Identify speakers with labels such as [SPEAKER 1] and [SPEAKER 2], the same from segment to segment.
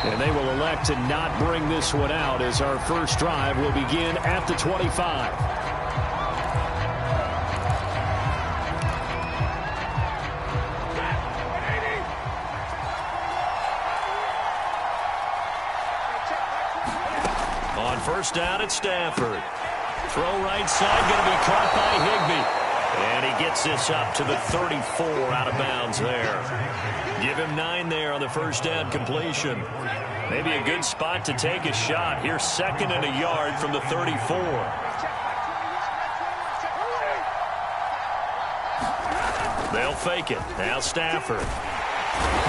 [SPEAKER 1] And they will elect to not bring this one out as our first drive will begin at the 25.
[SPEAKER 2] On first down at Stafford. Throw right side, going to be caught by Higbee. And he gets this up to the 34 out of bounds there. Give him 9 there on the first down completion. Maybe a good spot to take a shot. Here's 2nd and a yard from the 34. They'll fake it. Now Stafford.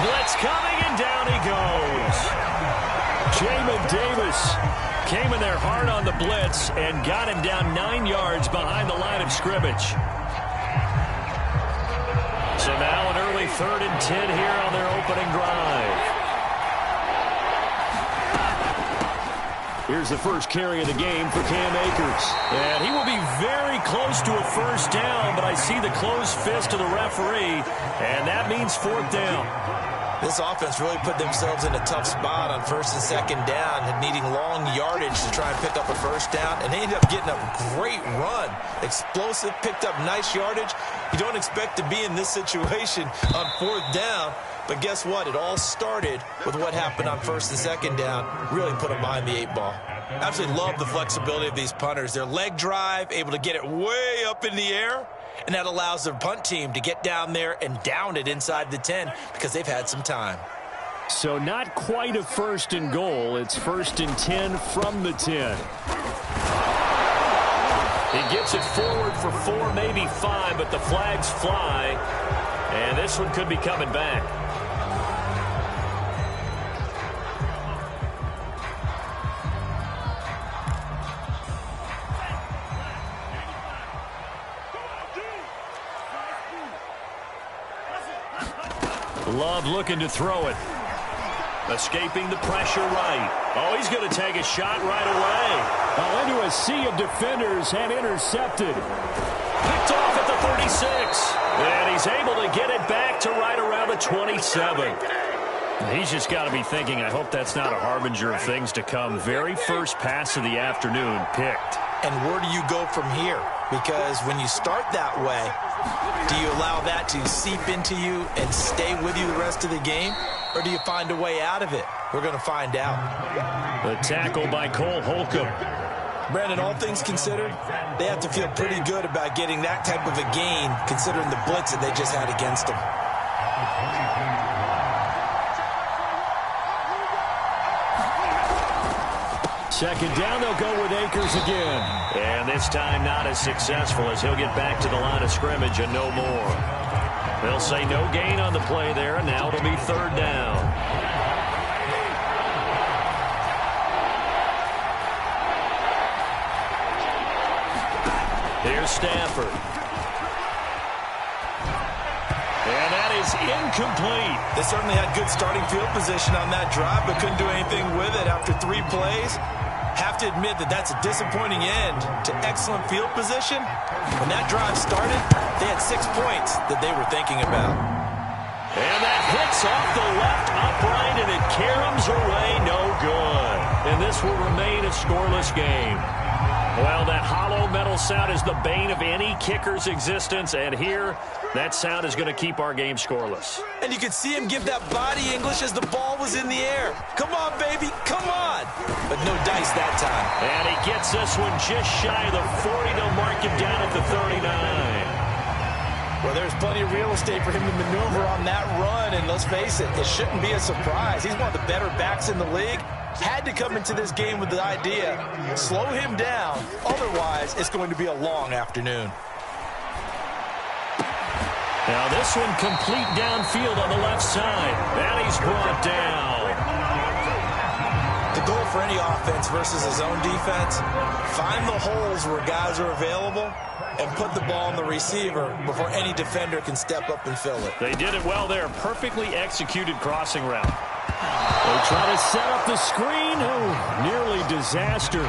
[SPEAKER 2] Blitz coming, and down he goes.
[SPEAKER 1] Jamin Davis came in there hard on the blitz and got him down 9 yards behind the line of scrimmage.
[SPEAKER 2] So now an early 3rd and 10 here on their opening drive.
[SPEAKER 1] Here's the first carry of the game for Cam Akers.
[SPEAKER 2] And he will be very close to a first down, but I see the closed fist of the referee, and that means 4th down.
[SPEAKER 3] This offense really put themselves in a tough spot on 1st and 2nd down, needing long yardage to try and pick up a first down, and they ended up getting a great run. Explosive, picked up nice yardage. You don't expect to be in this situation on 4th down, but guess what? It all started with what happened on 1st and 2nd down. Really put them behind the 8 ball. Absolutely love the flexibility of these punters. Their leg drive, able to get it way up in the air, and that allows their punt team to get down there and down it inside the 10 because they've had some time.
[SPEAKER 1] So not quite a 1st and goal. It's 1st and 10 from the 10.
[SPEAKER 2] He gets it forward for 4, maybe 5, but the flags fly, and this one could be coming back. Love looking to throw it. Escaping the pressure right. Oh, he's going to take a shot right away.
[SPEAKER 1] Into a sea of defenders and intercepted.
[SPEAKER 2] Picked off at the 36. And he's able to get it back to right around the 27. He's just got to be thinking, I hope that's not a harbinger of things to come. Very first pass of the afternoon picked.
[SPEAKER 3] And where do you go from here? Because when you start that way, do you allow that to seep into you and stay with you the rest of the game? Or do you find a way out of it? We're going to find out.
[SPEAKER 2] The tackle by Cole Holcomb.
[SPEAKER 3] Brandon, all things considered, they have to feel pretty good about getting that type of a gain considering the blitz that they just had against them.
[SPEAKER 1] Second down, they'll go with Akers again.
[SPEAKER 2] And this time not as successful as he'll get back to the line of scrimmage and no more. They'll say no gain on the play there, and now it'll be 3rd down. Here's Stafford. And that is incomplete.
[SPEAKER 3] They certainly had good starting field position on that drive, but couldn't do anything with it after 3 plays. Have to admit that that's a disappointing end to excellent field position. When that drive started, they had 6 points that they were thinking about.
[SPEAKER 2] And that hits off the left upright, and it caroms away, no good. And this will remain a scoreless game. Well, that hollow metal sound is the bane of any kicker's existence, and here, that sound is going to keep our game scoreless.
[SPEAKER 3] And you could see him give that body English as the ball was in the air. Come on, baby, come on. But no dice that time.
[SPEAKER 2] And he gets this one just shy of the 40. They'll mark him down at the 39.
[SPEAKER 3] Well, there's plenty of real estate for him to maneuver on that run, and let's face it, it shouldn't be a surprise. He's one of the better backs in the league. Had to come into this game with the idea, slow him down, otherwise it's going to be a long afternoon.
[SPEAKER 2] Now this one complete downfield on the left side. And he's brought down.
[SPEAKER 3] The goal for any offense versus a zone defense, find the holes where guys are available and put the ball on the receiver before any defender can step up and fill it.
[SPEAKER 2] They did it well there. Perfectly executed crossing route.
[SPEAKER 1] They try to set up the screen. Oh, nearly disaster.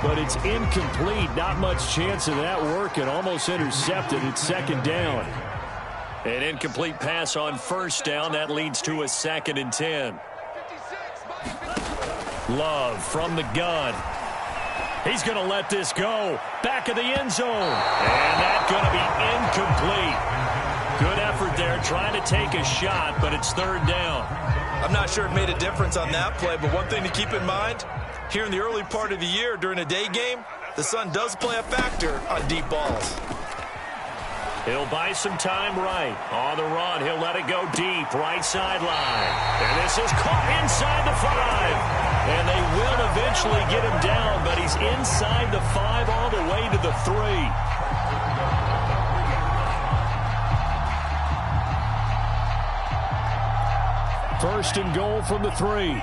[SPEAKER 1] But it's incomplete. Not much chance of that working. Almost intercepted. It's 2nd down.
[SPEAKER 2] An incomplete pass on 1st down. That leads to a 2nd and 10.
[SPEAKER 1] Love from the gun. He's going to let this go. Back of the end zone. And that's going to be incomplete. Good effort there trying to take a shot, but it's third down.
[SPEAKER 3] I'm not sure it made a difference on that play, but one thing to keep in mind, here in the early part of the year during a day game, the sun does play a factor on deep balls.
[SPEAKER 2] He'll buy some time right. On the run, he'll let it go deep, right sideline. And this is caught inside the 5. And they will eventually get him down, but he's inside the 5 all the way to the 3.
[SPEAKER 1] First and goal from the 3.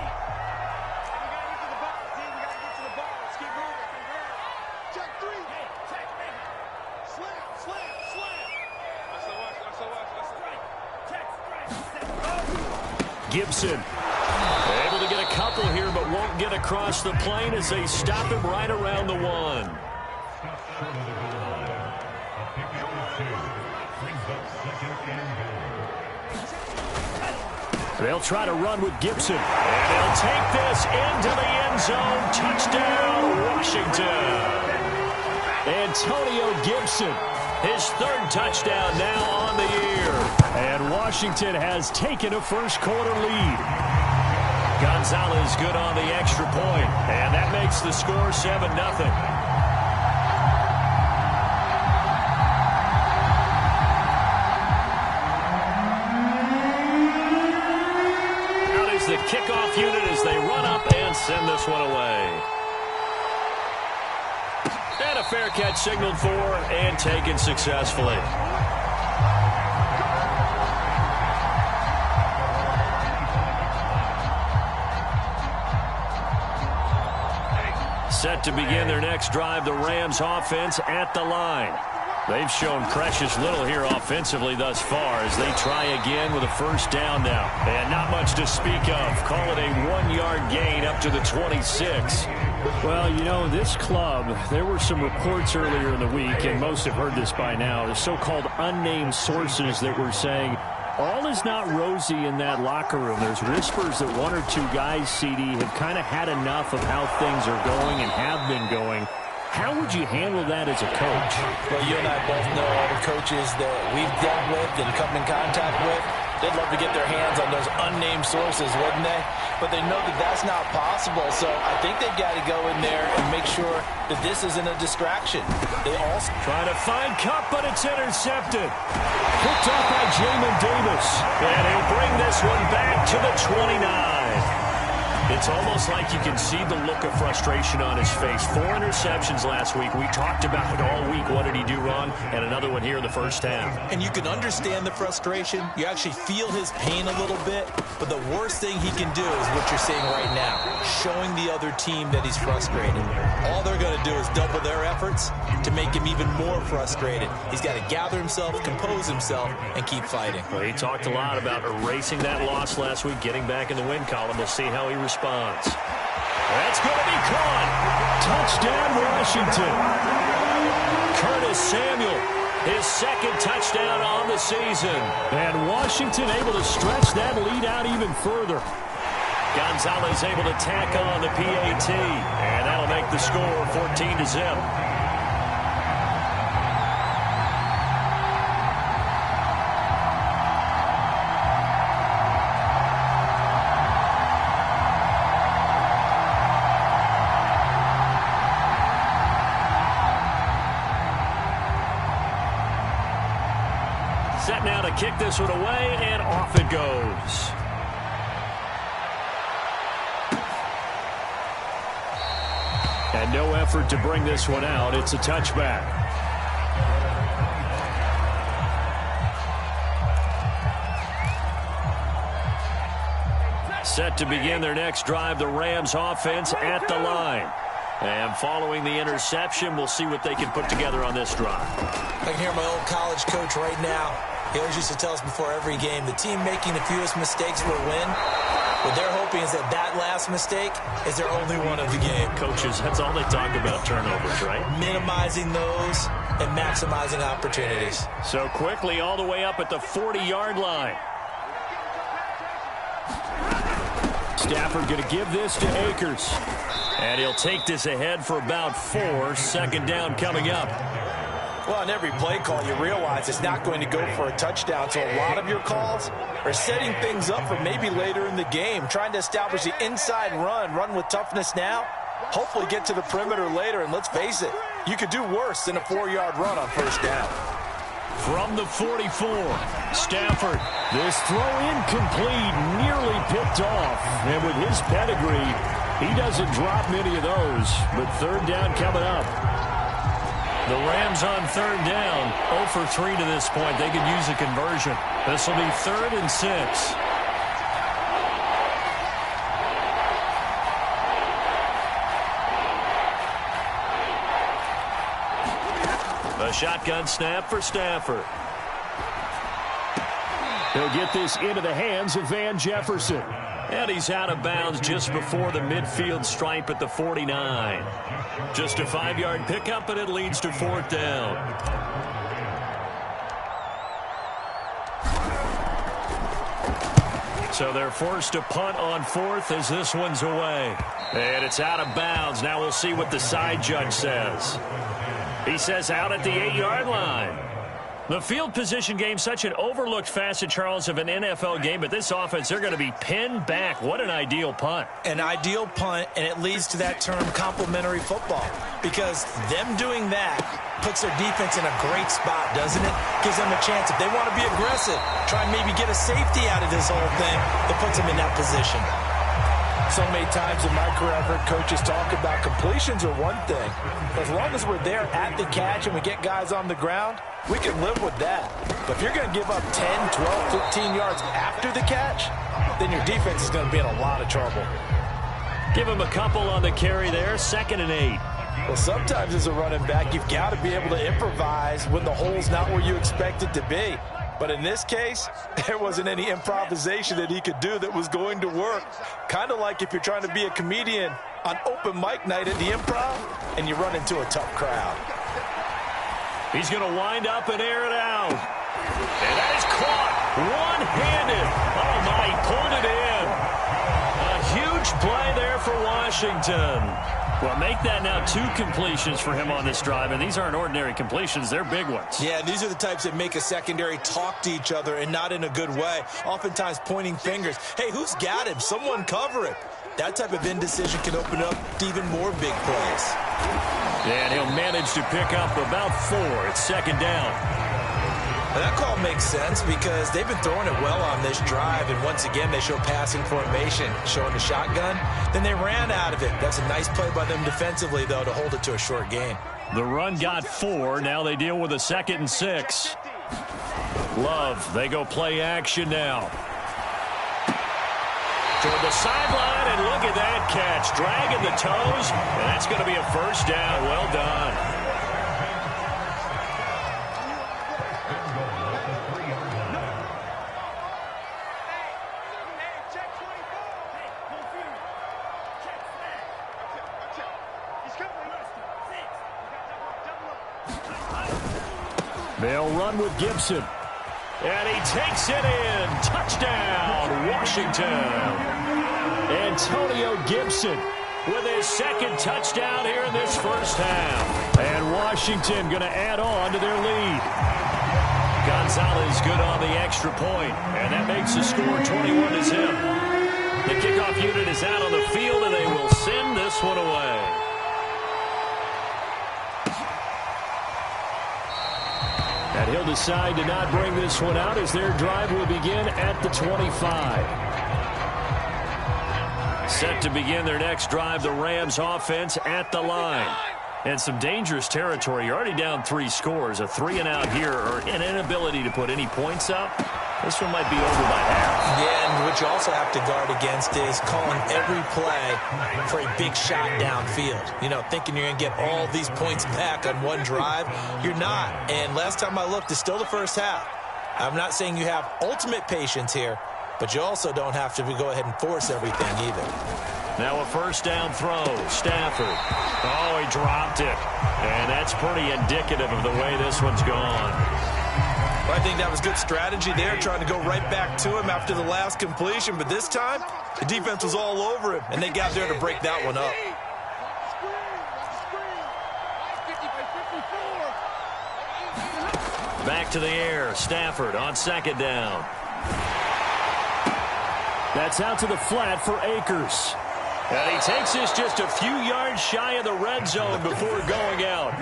[SPEAKER 1] Gibson able to get a couple here, but won't get across the plane as they stop him right around the 1. They'll try to run with Gibson, and they'll take this into the end zone. Touchdown, Washington. Antonio Gibson, his 3rd touchdown now on the year. And Washington has taken a first-quarter lead. Gonzalez good on the extra point, and that makes the score 7-0. Out is the kickoff unit as they run up and send this one away. And a fair catch signaled for and taken successfully. Set to begin their next drive, the Rams offense at the line. They've shown precious little here offensively thus far as they try again with a first down now. And not much to speak of. Call it a 1-yard gain up to the 26. Well, you know, this club, there were some reports earlier in the week, and most have heard this by now, the so-called unnamed sources that were saying all is not rosy in that locker room. There's whispers that 1 or 2 guys, CD, have kind of had enough of how things are going and have been going. How would you handle that as a coach?
[SPEAKER 3] Well, you and I both know all the coaches that we've dealt with and come in contact with. They'd love to get their hands on those unnamed sources, wouldn't they? But they know that that's not possible, so I think they've got to go in there and make sure that this isn't a distraction. They all
[SPEAKER 1] trying to find Kupp, but it's intercepted. Picked up by Jamin Davis. And he'll bring this one back to the 29.
[SPEAKER 2] It's almost like you can see the look of frustration on his face. 4 interceptions last week. We talked about it all week. What did he do wrong? And another one here in the first half.
[SPEAKER 3] And you can understand the frustration. You actually feel his pain a little bit. But the worst thing he can do is what you're seeing right now, showing the other team that he's frustrated. All they're going to do is double their efforts to make him even more frustrated. He's got to gather himself, compose himself, and keep fighting.
[SPEAKER 2] Well, he talked a lot about erasing that loss last week, getting back in the win column. We'll see how he responds.
[SPEAKER 1] That's going to be caught. Touchdown, Washington. Curtis Samuel, his 2nd touchdown on the season. And Washington able to stretch that lead out even further.
[SPEAKER 2] Gonzalez able to tack on the PAT, and that'll make the score 14-0. Set now to kick this one away, and off it goes.
[SPEAKER 1] And no effort to bring this one out. It's a touchback. Set to begin their next drive, the Rams offense at the line. And following the interception, we'll see what they can put together on this drive.
[SPEAKER 3] I can hear my old college coach right now. He always used to tell us before every game, the team making the fewest mistakes will win. What they're hoping is that that last mistake is their only one of the game.
[SPEAKER 2] Coaches, that's all they talk about, turnovers, right?
[SPEAKER 3] Minimizing those and maximizing opportunities.
[SPEAKER 2] So quickly all the way up at the 40-yard line.
[SPEAKER 1] Stafford going to give this to Akers.
[SPEAKER 2] And he'll take this ahead for about 4. 2nd down coming up.
[SPEAKER 3] Well, on every play call, you realize it's not going to go for a touchdown. So a lot of your calls are setting things up for maybe later in the game, trying to establish the inside run with toughness now, hopefully get to the perimeter later. And let's face it, you could do worse than a 4-yard run on 1st down.
[SPEAKER 2] From the 44, Stafford.
[SPEAKER 1] This throw incomplete, nearly picked off. And with his pedigree, he doesn't drop many of those. But 3rd down coming up.
[SPEAKER 2] The Rams on 3rd down, 0 for 3 to this point. They could use a conversion. This will be 3rd and 6. A shotgun snap for Stafford.
[SPEAKER 1] He'll get this into the hands of Van Jefferson.
[SPEAKER 2] And he's out of bounds just before the midfield stripe at the 49. Just a 5-yard pickup, and it leads to 4th down. So they're forced to punt on 4th as this one's away. And it's out of bounds. Now we'll see what the side judge says. He says out at the 8-yard line. The field position game, such an overlooked facet, Charles, of an NFL game. But this offense, they're going to be pinned back. What an ideal punt.
[SPEAKER 3] An ideal punt, and it leads to that term complementary football. Because them doing that puts their defense in a great spot, doesn't it? Gives them a chance. If they want to be aggressive, try and maybe get a safety out of this whole thing, it puts them in that position. So many times in my career, I've heard coaches talk about completions are one thing. As long as we're there at the catch and we get guys on the ground, we can live with that. But if you're going to give up 10, 12, 15 yards after the catch, then your defense is going to be in a lot of trouble.
[SPEAKER 2] Give him a couple on the carry there, 2nd and 8.
[SPEAKER 3] Well, sometimes as a running back, you've got to be able to improvise when the hole's not where you expect it to be. But in this case, there wasn't any improvisation that he could do that was going to work. Kind of like if you're trying to be a comedian on open mic night at the Improv and you run into a tough crowd.
[SPEAKER 2] He's going to wind up and air it out. And that is caught one-handed. Oh, my, he pulled it in. A huge play there for Washington. Well, make that now 2 completions for him on this drive, and these aren't ordinary completions. They're big ones.
[SPEAKER 3] Yeah, these are the types that make a secondary talk to each other and not in a good way, oftentimes pointing fingers. Hey, who's got him? Someone cover it. That type of indecision can open up to even more big plays.
[SPEAKER 2] And he'll manage to pick up about 4. It's 2nd down.
[SPEAKER 3] Now that call makes sense because they've been throwing it well on this drive, and once again they show passing formation, showing the shotgun. Then they ran out of it. That's a nice play by them defensively, though, to hold it to a short gain.
[SPEAKER 2] The run got 4. Now they deal with a 2nd and 6. Love, they go play action now. Toward the sideline, and look at that catch. Dragging the toes, and that's going to be a 1st down. Well done.
[SPEAKER 1] They'll run with Gibson.
[SPEAKER 2] And he takes it in. Touchdown, Washington.
[SPEAKER 1] Antonio Gibson
[SPEAKER 2] with his 2nd touchdown here in this 1st half.
[SPEAKER 1] And Washington going to add on to their lead.
[SPEAKER 2] Gonzalez good on the extra point, and that makes the score 21-0. The kickoff unit is out on the field, and they will send this one away.
[SPEAKER 1] And he'll decide to not bring this one out as their drive will begin at the 25.
[SPEAKER 2] Set to begin their next drive, the Rams offense at the line. And some dangerous territory. You're already down 3 scores. A 3-and-out here, or an inability to put any points up. This one might be over by half.
[SPEAKER 3] Yeah, and what you also have to guard against is calling every play for a big shot downfield. You know, thinking you're going to get all these points back on one drive. You're not. And last time I looked, it's still the 1st half. I'm not saying you have ultimate patience here, but you also don't have to go ahead and force everything either.
[SPEAKER 2] Now a 1st down throw. Stafford. Oh, he dropped it. And that's pretty indicative of the way this one's gone.
[SPEAKER 3] Well, I think that was good strategy there, trying to go right back to him after the last completion. But this time, the defense was all over him, and they got there to break that one up.
[SPEAKER 1] Back to the air. Stafford on second down. That's out to the flat for Akers. And he takes this just a few yards shy of the red zone before going out.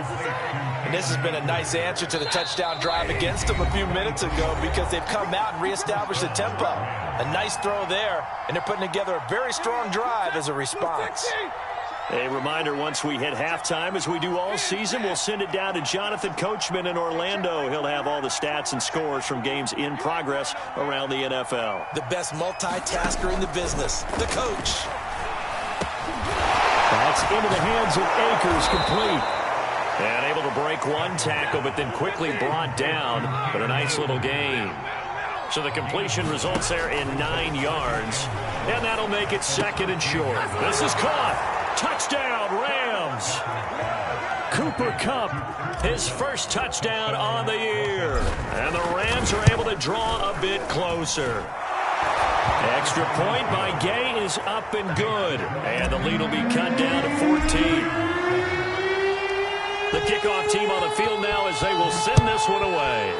[SPEAKER 3] And this has been a nice answer to the touchdown drive against them a few minutes ago, because they've come out and reestablished the tempo. A nice throw there, and they're putting together a very strong drive as a response.
[SPEAKER 1] A reminder, once we hit halftime, as we do all season, we'll send it down to Jonathan Coachman in Orlando. He'll have all the stats and scores from games in progress around the NFL.
[SPEAKER 3] The best multitasker in the business, the coach.
[SPEAKER 1] That's into the hands of Akers, complete. And able to break one tackle, but then quickly brought down. But a nice little gain. So the completion results there in 9 yards. And that'll make it second and short. This is caught. Touchdown, Rams. Cooper Kupp, his first touchdown on the year. And the Rams are able to draw a bit closer. Extra point by Gay is up and good. And the lead will be cut down to 14. The kickoff team on the field now as they will send this one away.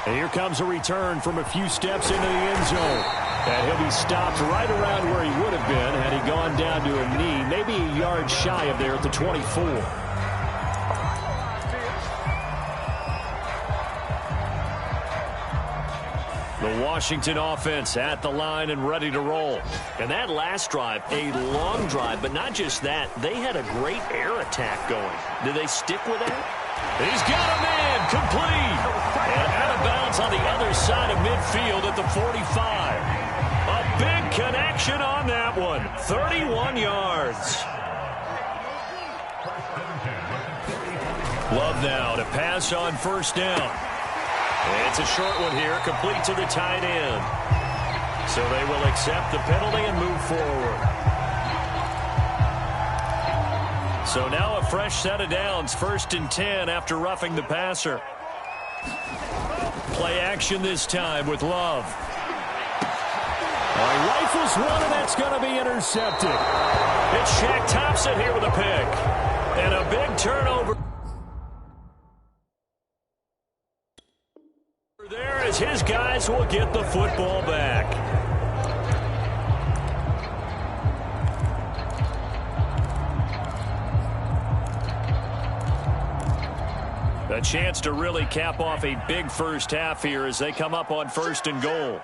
[SPEAKER 1] And here comes a return from a few steps into the end zone. And he'll be stopped right around where he would have been had he gone down to a knee, maybe a yard shy of there at the 24. The Washington offense at the line and ready to roll. And that last drive, a long drive, but not just that. They had a great air attack going. Did they stick with that? He's got a man, complete. And out of bounds on the other side of midfield at the 45. A big connection on that one. 31 yards. Love now to pass on first down. It's a short one here, complete to the tight end. So they will accept the penalty and move forward. So now a fresh set of downs, 1st and 10 after roughing the passer. Play action this time with Love. Rifles one, and that's going to be intercepted. It's Shaq Thompson here with a pick. And a big turnover there as his guys will get the football back. A chance to really cap off a big first half here as they come up on 1st and goal.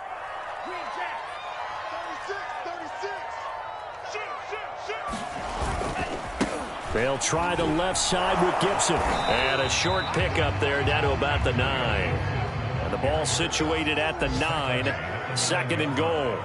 [SPEAKER 1] They'll try the left side with Gibson. And a short pickup there down to about the 9. And the ball situated at the 9. 2nd and goal.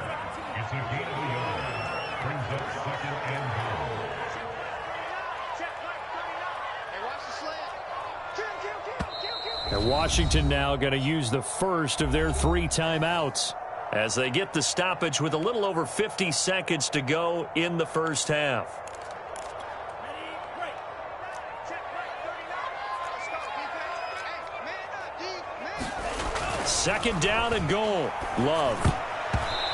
[SPEAKER 1] And Washington now going to use the first of their 3 timeouts as they get the stoppage with a little over 50 seconds to go in the first half. 2nd down and goal. Love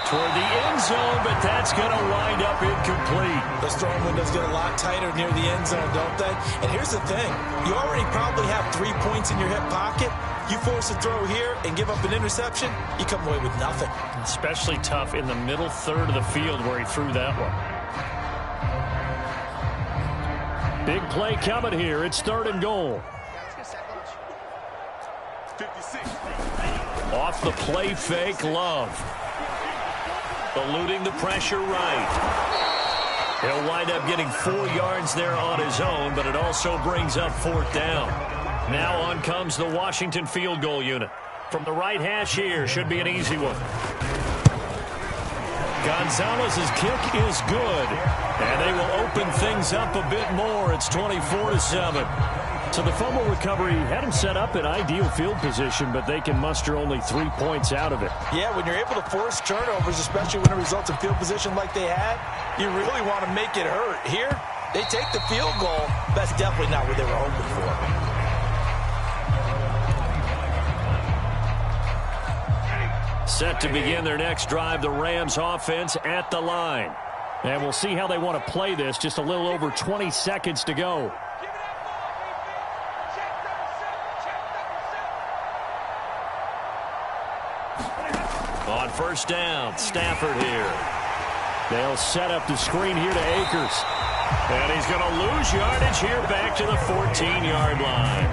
[SPEAKER 1] toward the end zone, but that's going to wind up incomplete.
[SPEAKER 3] Those throwing windows get a lot tighter near the end zone, don't they? And here's the thing. You already probably have 3 points in your hip pocket. You force a throw here and give up an interception, you come away with nothing.
[SPEAKER 1] Especially tough in the middle third of the field where he threw that one. Big play coming here. It's 3rd and goal.
[SPEAKER 4] 56.
[SPEAKER 1] Off the play fake, Love. Eluding the pressure right. He'll wind up getting 4 yards there on his own, but it also brings up 4th down. Now on comes the Washington field goal unit. From the right hash here, should be an easy one. Gonzalez's kick is good, and they will open things up a bit more. It's 24-7. So the fumble recovery had them set up in ideal field position, but they can muster only 3 points out of it.
[SPEAKER 3] Yeah, when you're able to force turnovers, especially when it results in field position like they had, you really want to make it hurt. Here, They take the field goal. That's definitely not what they were hoping for.
[SPEAKER 1] Set to begin their next drive, the Rams offense at the line. And we'll see how they want to play this. Just a little over 20 seconds to go. On first down, Stafford here. They'll set up the screen here to Akers. And he's going to lose yardage here back to the 14-yard line.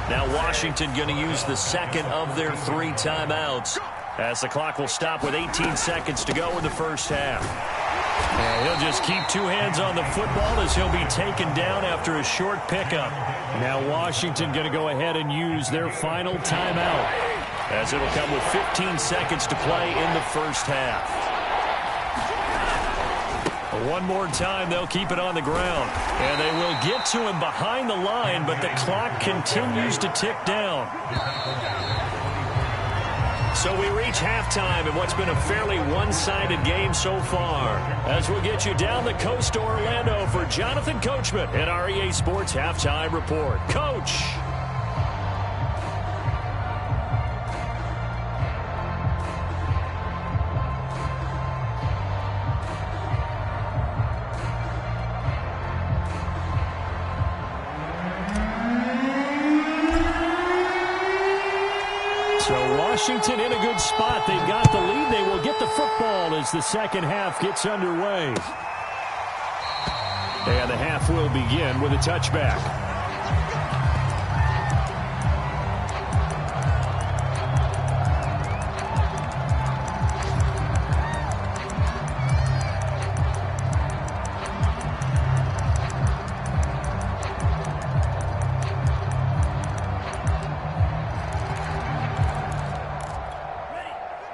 [SPEAKER 1] Now Washington going to use the second of their 3 timeouts, as the clock will stop with 18 seconds to go in the first half. And he'll just keep 2 hands on the football as he'll be taken down after a short pickup. Now Washington going to go ahead and use their final timeout, as it'll come with 15 seconds to play in the first half. One more time, they'll keep it on the ground. And they will get to him behind the line, but the clock continues to tick down. So we reach halftime in what's been a fairly one-sided game so far. As we'll get you down the coast to Orlando for Jonathan Coachman at our EA Sports Halftime Report. Coach! Washington in a good spot. They've got the lead. They will get the football as the second half gets underway. And the half will begin with a touchback.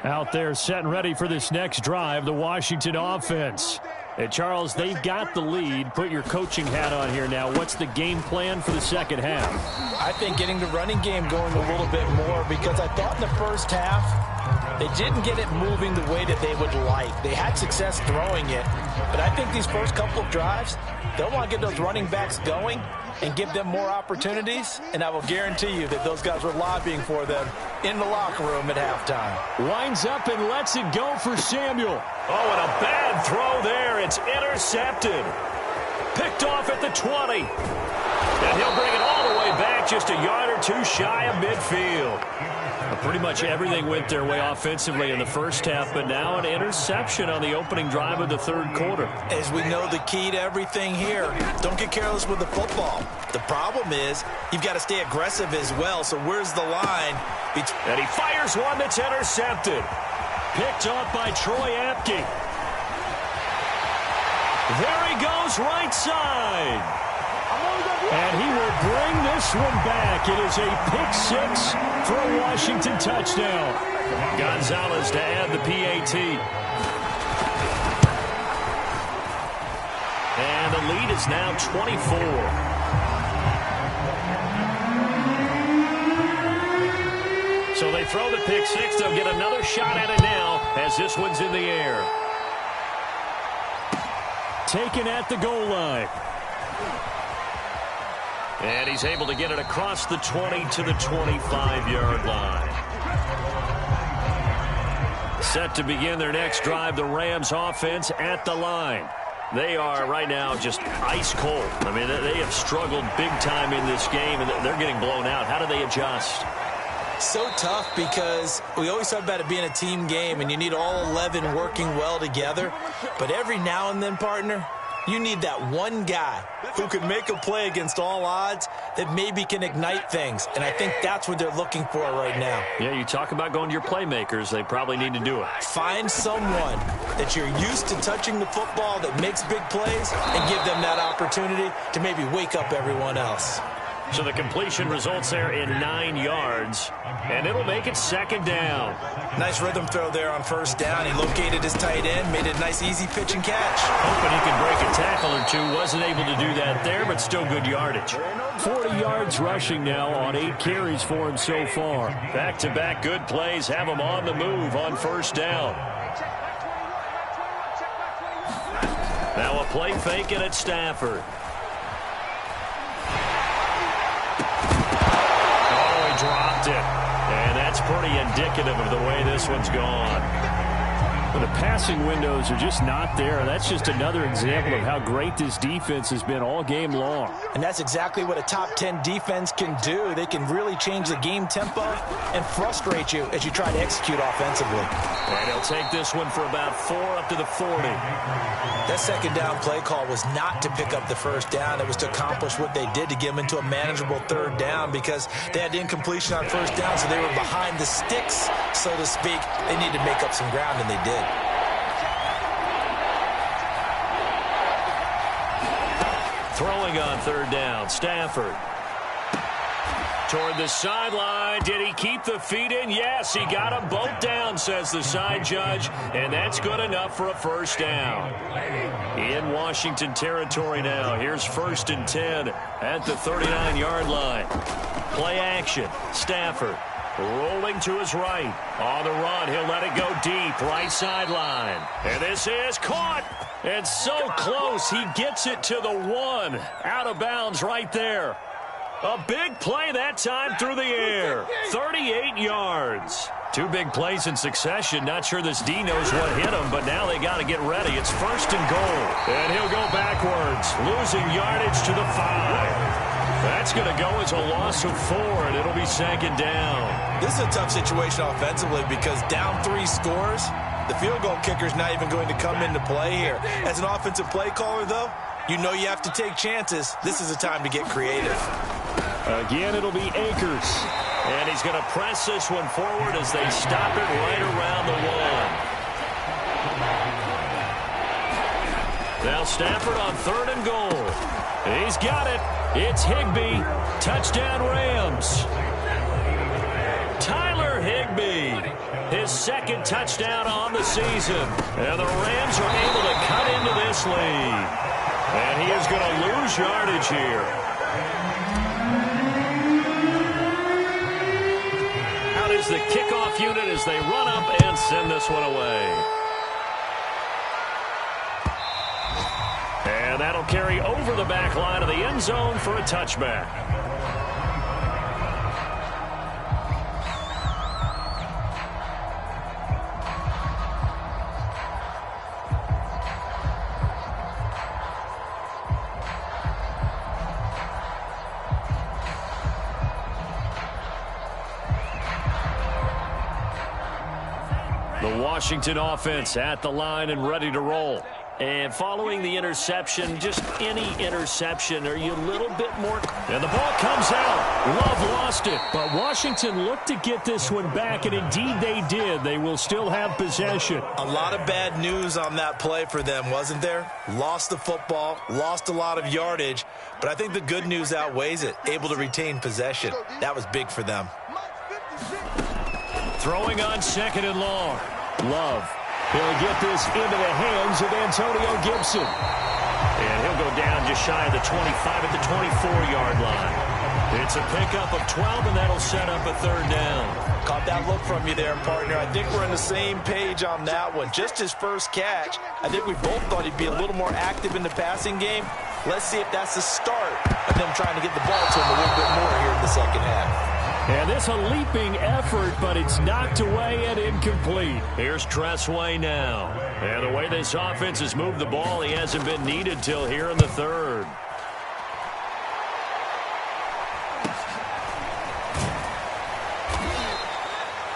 [SPEAKER 1] Out there set and ready for this next drive, the Washington offense. And Charles, they've got the lead. Put your coaching hat on here now. What's the game plan for the second half?
[SPEAKER 3] I think getting the running game going a little bit more, because I thought in the first half they didn't get it moving the way that they would like. They had success throwing it, but I think these first couple of drives, they'll want to get those running backs going and give them more opportunities, and I will guarantee you that those guys were lobbying for them in the locker room at halftime.
[SPEAKER 1] Winds up and lets it go for Samuel. Oh, and a bad throw there. It's intercepted. Picked off at the 20. And he'll bring it all the way back, just a yard or 2 shy of midfield. Pretty much everything went their way offensively in the first half, but now an interception on the opening drive of the third quarter.
[SPEAKER 3] As we know, the key to everything here, don't get careless with the football. The problem is you've got to stay aggressive as well, so where's the line?
[SPEAKER 1] And he fires one that's intercepted. Picked off by Troy Apke. There he goes, right side. And he will bring this one back. It is a pick-6 for a Washington touchdown. Gonzalez to add the PAT. And the lead is now 24. So they throw the pick-6. They'll get another shot at it now as this one's in the air. Taken at the goal line. And he's able to get it across the 20 to the 25-yard line. Set to begin their next drive, the Rams offense at the line. They are right now just ice cold. I mean, they have struggled big time in this game, and they're getting blown out. How do they adjust?
[SPEAKER 3] So tough, because we always talk about it being a team game, and you need all 11 working well together. But every now and then, partner, you need that one guy who could make a play against all odds that maybe can ignite things. And I think that's what they're looking for right now.
[SPEAKER 1] Yeah, you talk about going to your playmakers. They probably need to do it.
[SPEAKER 3] Find someone that you're used to touching the football that makes big plays and give them that opportunity to maybe wake up everyone else.
[SPEAKER 1] So the completion results there in 9 yards, and it'll make it second down.
[SPEAKER 3] Nice rhythm throw there on first down. He located his tight end, made it a nice easy pitch and catch.
[SPEAKER 1] Hoping he can break a tackle or two. Wasn't able to do that there, but still good yardage. 40 yards rushing now on 8 carries for him so far. Back-to-back good plays have him on the move on first down. Now a play fake it at Stafford. Oh, he dropped it. And that's pretty indicative of the way this one's gone.
[SPEAKER 2] Well, the passing windows are just not there. That's just another example of how great this defense has been all game long.
[SPEAKER 3] And that's exactly what a top 10 defense can do. They can really change the game tempo and frustrate you as you try to execute offensively.
[SPEAKER 1] And he'll take this one for about 4 up to the 40.
[SPEAKER 3] That second down play call was not to pick up the first down. It was to accomplish what they did to get them into a manageable third down because they had incompletion on first down, so they were behind the sticks, so to speak. They needed to make up some ground, and they did.
[SPEAKER 1] Throwing on third down, Stafford. Toward the sideline. Did he keep the feet in? Yes, he got them both down, says the side judge, and that's good enough for a first down. In Washington territory now. Here's 1st and 10 at the 39-yard line. Play action. Stafford rolling to his right. On the run, he'll let it go deep, right sideline. And this is caught. And so close, he gets it to the 1. Out of bounds right there. A big play that time through the air. 38 yards. 2 big plays in succession. Not sure this D knows what hit him, but now they got to get ready. It's 1st and goal. And he'll go backwards, losing yardage to the 5. That's going to go as a loss of 4, and it'll be 2nd down.
[SPEAKER 3] This is a tough situation offensively because down 3 scores, the field goal kicker's not even going to come into play here. As an offensive play caller, though, you know you have to take chances. This is a time to get creative.
[SPEAKER 2] Again, it'll be Akers.
[SPEAKER 1] And he's going to press this one forward as they stop it right around the 1. Now Stafford on 3rd and goal. He's got it. It's Higbee. Touchdown Rams. Tyler Higbee. His 2nd touchdown on the season. And the Rams are able to cut into this lead. And he is going to lose yardage here. Out is the kickoff unit as they run up and send this one away. And that'll carry over the back line of the end zone for a touchback. The Washington offense at the line and ready to roll. And following the interception, just any interception, are you a little bit more... And the ball comes out. Love lost it.
[SPEAKER 2] But Washington looked to get this one back, and indeed they did. They will still have possession.
[SPEAKER 3] A lot of bad news on that play for them, wasn't there? Lost the football, lost a lot of yardage, but I think the good news outweighs it. Able to retain possession. That was big for them.
[SPEAKER 1] Throwing on 2nd and long.
[SPEAKER 2] Love. He'll get this into the hands of Antonio Gibson.
[SPEAKER 1] And he'll go down just shy of the 25 at the 24-yard line. It's a pickup of 12, and that'll set up a 3rd down.
[SPEAKER 3] Caught that look from you there, partner. I think we're on the same page on that one. Just his first catch. I think we both thought he'd be a little more active in the passing game. Let's see if that's the start of them trying to get the ball to him a little bit more here in the second half.
[SPEAKER 2] And this a leaping effort, but it's knocked away and incomplete.
[SPEAKER 1] Here's Tressway now. And the way this offense has moved the ball, he hasn't been needed till here in the 3rd.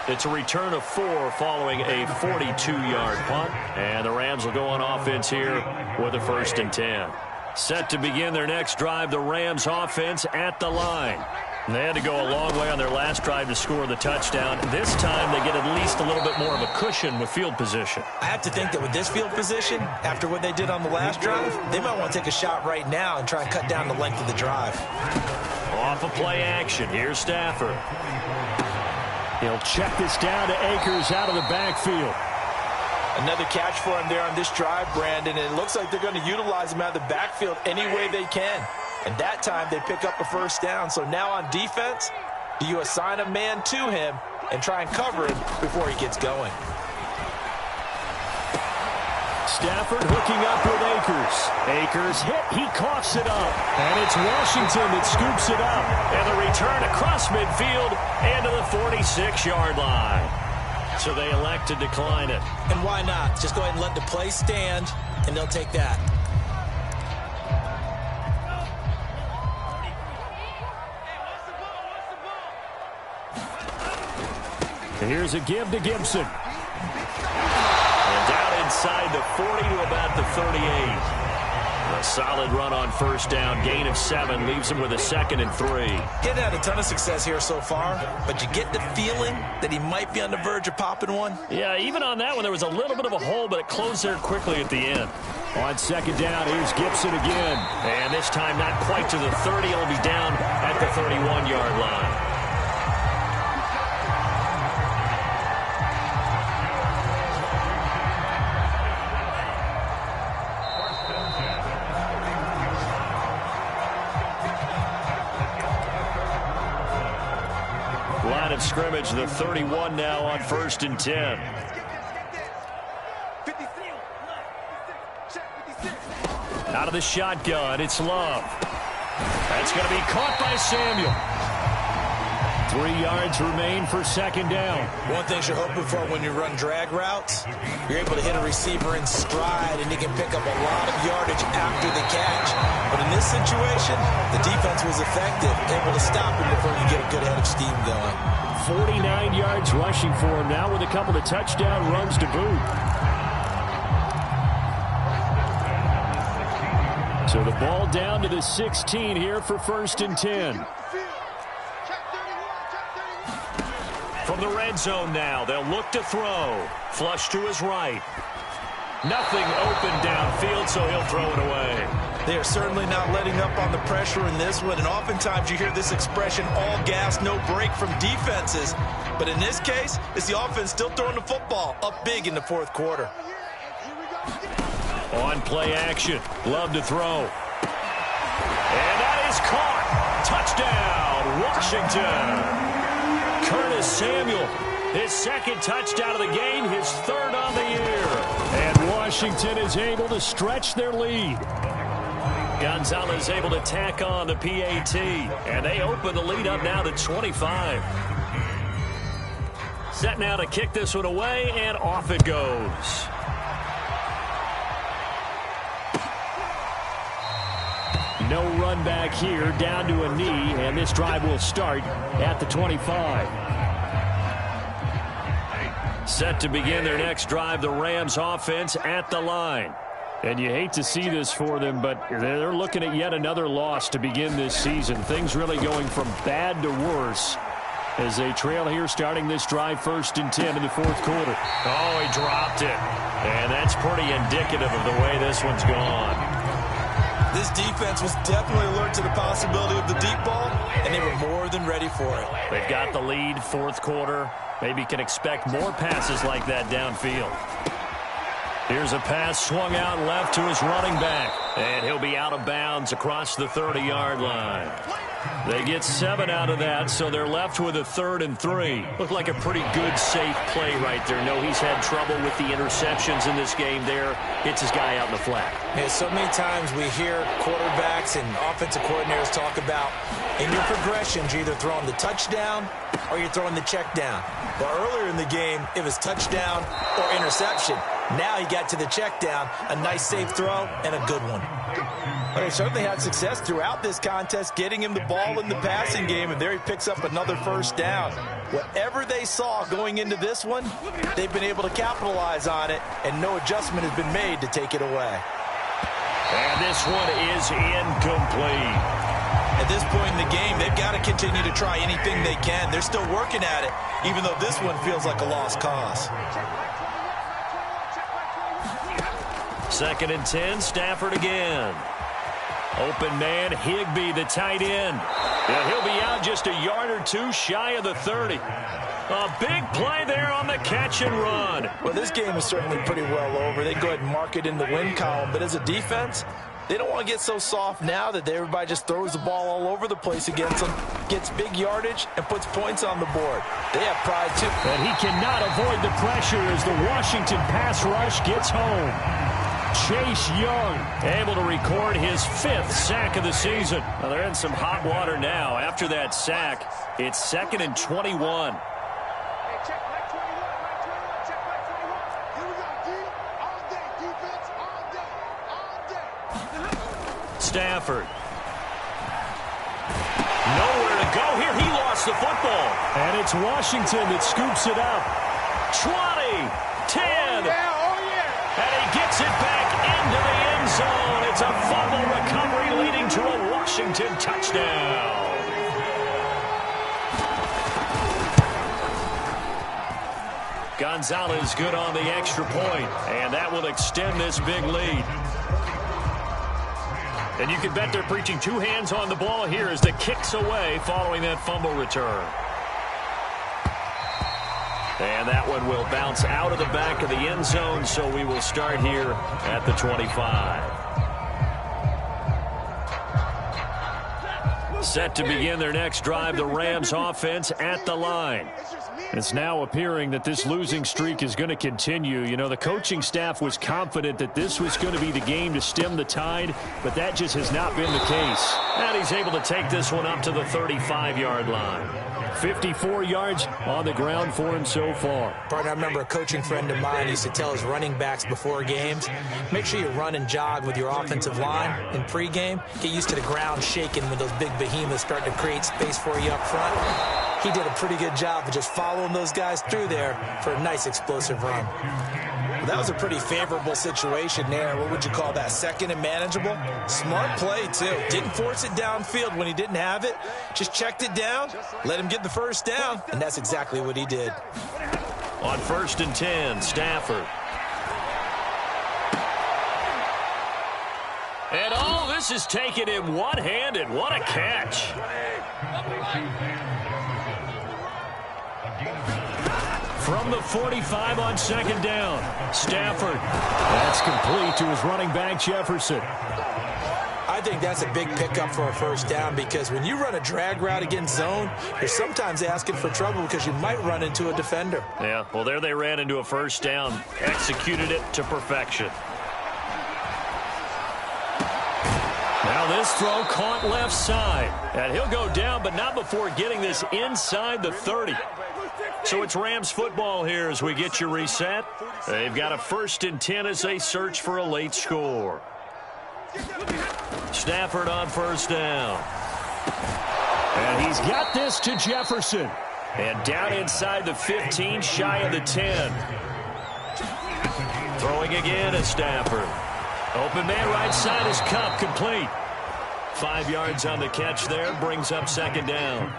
[SPEAKER 1] It's a return of 4 following a 42-yard punt. And the Rams will go on offense here with a 1st and 10. Set to begin their next drive, the Rams offense at the line. They had to go a long way on their last drive to score the touchdown. This time they get at least a little bit more of a cushion with field position.
[SPEAKER 3] I have to think that with this field position, after what they did on the last drive, they might want to take a shot right now and try and cut down the length of the drive.
[SPEAKER 1] Off of play action, here's Stafford.
[SPEAKER 2] He'll check this down to Akers out of the backfield.
[SPEAKER 3] Another catch for him there on this drive, Brandon, and it looks like they're going to utilize him out of the backfield any way they can. And that time they pick up a 1st down. So now on defense, do you assign a man to him and try and cover him before he gets going?
[SPEAKER 1] Stafford hooking up with Akers. Akers hit. He coughs it up. And it's Washington that scoops it up. And the return across midfield and to the 46-yard line. So they elect to decline it.
[SPEAKER 3] And why not? Just go ahead and let the play stand, and they'll take that.
[SPEAKER 1] Here's a give to Gibson. And down inside the 40 to about the 38. A solid run on first down. Gain of 7 leaves him with a 2nd and 3.
[SPEAKER 3] He's had a ton of success here so far, but you get the feeling that he might be on the verge of popping one.
[SPEAKER 1] Yeah, even on that one, there was a little bit of a hole, but it closed there quickly at the end. On 2nd down, here's Gibson again. And this time not quite to the 30. He'll be down at the 31-yard line. Line of scrimmage, the 31 now on 1st and 10. Out of the shotgun, it's Love. That's going to be caught by Samuel. 3 yards remain for 2nd down.
[SPEAKER 3] One thing you're hoping for when you run drag routes, you're able to hit a receiver in stride, and he can pick up a lot of yardage after the catch. But in this situation, the defense was effective, able to stop him before you get a good head of steam going.
[SPEAKER 1] 49 yards rushing for him now with a couple of touchdown runs to boot. So the ball down to the 16 here for 1st and 10. From the red zone now, they'll look to throw. Flush to his right. Nothing open downfield, so he'll throw it away.
[SPEAKER 3] They are certainly not letting up on the pressure in this one, and oftentimes you hear this expression, all gas, no break from defenses. But in this case, it's the offense still throwing the football up big in the 4th quarter.
[SPEAKER 1] On play action, Love to throw. And that is caught. Touchdown, Washington. Curtis Samuel, his 2nd touchdown of the game, his 3rd on the year. And Washington is able to stretch their lead. Gonzalez able to tack on the PAT, and they open the lead up now to 25. Set now to kick this one away, and off it goes. No run back here, down to a knee, and this drive will start at the 25. Set to begin their next drive, the Rams offense at the line. And you hate to see this for them, but they're looking at yet another loss to begin this season. Things really going from bad to worse as they trail here starting this drive 1st and 10 in the 4th quarter. Oh, he dropped it. And that's pretty indicative of the way this one's gone.
[SPEAKER 3] This defense was definitely alert to the possibility of the deep ball, and they were more than ready for it.
[SPEAKER 1] They've got the lead, 4th quarter. Maybe can expect more passes like that downfield. Here's a pass swung out left to his running back. And he'll be out of bounds across the 30-yard line. They get 7 out of that, so they're left with a 3rd and 3. Looked like a pretty good, safe play right there. No, he's had trouble with the interceptions in this game there. Hits his guy out in the flat.
[SPEAKER 3] Yeah, so many times we hear quarterbacks and offensive coordinators talk about in your progressions, you're either throwing the touchdown or you're throwing the check down. But earlier in the game, it was touchdown or interception. Now he got to the check down, a nice safe throw, and a good one. But they certainly had success throughout this contest, getting him the ball in the passing game, and there he picks up another 1st down. Whatever they saw going into this one, they've been able to capitalize on it, and no adjustment has been made to take it away.
[SPEAKER 1] And this one is incomplete.
[SPEAKER 3] At this point in the game, they've got to continue to try anything they can. They're still working at it, even though this one feels like a lost cause.
[SPEAKER 1] 2nd and 10, Stafford again. Open man, Higbee, the tight end. Yeah, he'll be out just a yard or 2 shy of the 30. A big play there on the catch and run.
[SPEAKER 3] Well, this game is certainly pretty well over. They go ahead and mark it in the win column. But as a defense, they don't want to get so soft now that everybody just throws the ball all over the place against them, gets big yardage, and puts points on the board. They have pride, too.
[SPEAKER 1] And he cannot avoid the pressure as the Washington pass rush gets home. Chase Young able to record his 5th sack of the season. Well, they're in some hot water now. After that sack, it's 2nd and 21. Stafford. Nowhere to go here. He lost the football. And it's Washington that scoops it up. 20, 10. And he gets it back into the end zone. It's a fumble recovery leading to a Washington touchdown. Gonzalez good on the extra point, and that will extend this big lead. And you can bet they're preaching 2 hands on the ball here as the kick's away following that fumble return. And that one will bounce out of the back of the end zone, so we will start here at the 25. Set to begin their next drive, the Rams offense at the line. It's now appearing that this losing streak is going to continue. You know, the coaching staff was confident that this was going to be the game to stem the tide, but that just has not been the case. And he's able to take this one up to the 35-yard line. 54 yards on the ground for him so far.
[SPEAKER 3] Partner, I remember a coaching friend of mine used to tell his running backs before games, make sure you run and jog with your offensive line in pregame. Get used to the ground shaking when those big behemoths start to create space for you up front. He did a pretty good job of just following those guys through there for a nice explosive run. Well, that was a pretty favorable situation there. What would you call that? 2nd and manageable? Smart play, too. Didn't force it downfield when he didn't have it. Just checked it down, let him get the first down, and that's exactly what he did.
[SPEAKER 1] On 1st and 10, Stafford. And all this is taken in one-handed. What a catch. From the 45 on 2nd down, Stafford. That's complete to his running back, Jefferson.
[SPEAKER 3] I think that's a big pickup for a first down because when you run a drag route against zone, you're sometimes asking for trouble because you might run into a defender.
[SPEAKER 1] Yeah, well, there they ran into a first down. Executed it to perfection. Now this throw caught left side. And he'll go down, but not before getting this inside the 30. So it's Rams football here as we get you reset. They've got a 1st and 10 as they search for a late score. Stafford on 1st down. And he's got this to Jefferson. And down inside the 15, shy of the 10. Throwing again is Stafford. Open man right side is Kupp, complete. 5 yards on the catch there, brings up 2nd down.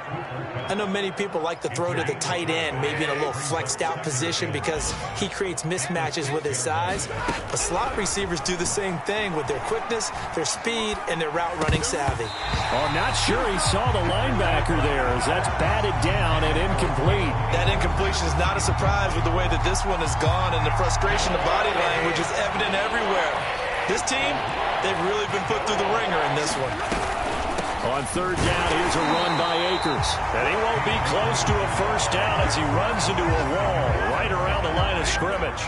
[SPEAKER 3] I know many people like to throw to the tight end, maybe in a little flexed out position because he creates mismatches with his size. But slot receivers do the same thing with their quickness, their speed, and their route running savvy.
[SPEAKER 1] Oh, not sure he saw the linebacker there as that's batted down and incomplete.
[SPEAKER 3] That incompletion is not a surprise with the way that this one has gone, and the frustration of body language is evident everywhere. This team, they've really been put through the ringer in this one.
[SPEAKER 1] On 3rd down, here's a run by Akers. And he won't be close to a first down as he runs into a wall right around the line of scrimmage.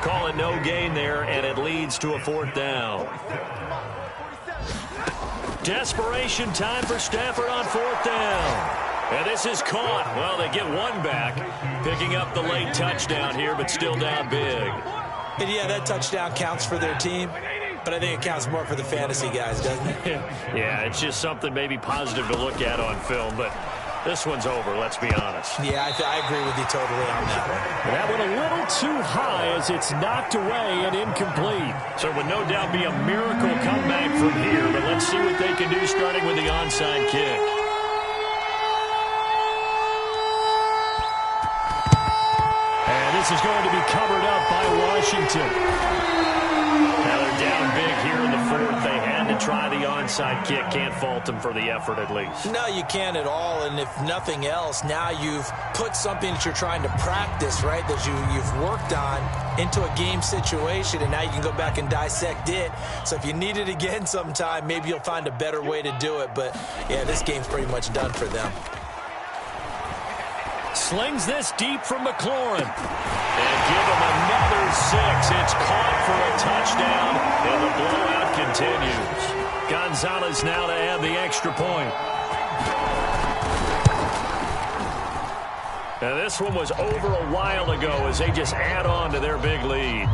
[SPEAKER 1] Calling no gain there, and it leads to a 4th down. Desperation time for Stafford on 4th down. And this is caught. Well, they get one back, picking up the late touchdown here, but still down big.
[SPEAKER 3] And yeah, that touchdown counts for their team, but I think it counts more for the fantasy guys, doesn't it?
[SPEAKER 1] Yeah, it's just something maybe positive to look at on film, but this one's over, let's be honest.
[SPEAKER 3] Yeah, I agree with you totally on that one.
[SPEAKER 1] That one a little too high as it's knocked away and incomplete. So it would no doubt be a miracle comeback from here, but let's see what they can do starting with the onside kick. This is going to be covered up by Washington. Now they're down big here in the 4th. They had to try the onside kick. Can't fault them for the effort at least.
[SPEAKER 3] No, you can't at all. And if nothing else, now you've put something that you're trying to practice, right, that you've worked on into a game situation, and now you can go back and dissect it. So if you need it again sometime, maybe you'll find a better way to do it. But, yeah, this game's pretty much done for them.
[SPEAKER 1] Slings this deep from McLaurin. And give him another 6. fakes. It's caught for a touchdown, and the blowout continues. Gonzalez now to add the extra point. Now this one was over a while ago as they just add on to their big lead.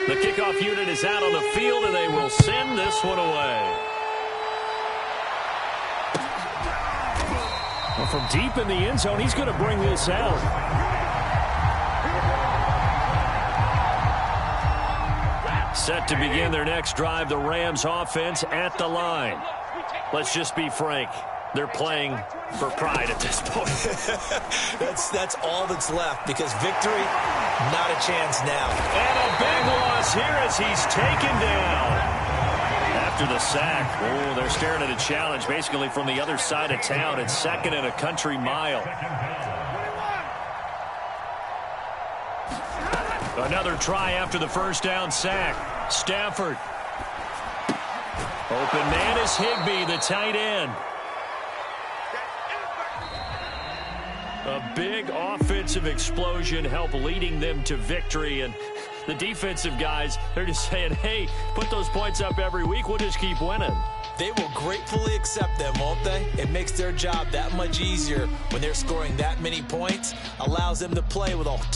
[SPEAKER 1] The kickoff unit is out on the field, and they will send this one away. Well, from deep in the end zone, he's going to bring this out. Set to begin their next drive, the Rams offense at the line. Let's just be frank. They're playing for pride at this point.
[SPEAKER 3] That's all that's left, because victory, not a chance now.
[SPEAKER 1] And a big loss here as he's taken down. After the sack, oh, they're staring at a challenge basically from the other side of town. It's 2nd and a country mile. Another try after the first down sack. Stafford. Open man is Higbee, the tight end. A big offensive explosion helped leading them to victory. And the defensive guys, they're just saying, hey, put those points up every week. We'll just keep winning.
[SPEAKER 3] They will gratefully accept them, won't they? It makes their job that much easier when they're scoring that many points. Allows them to play with a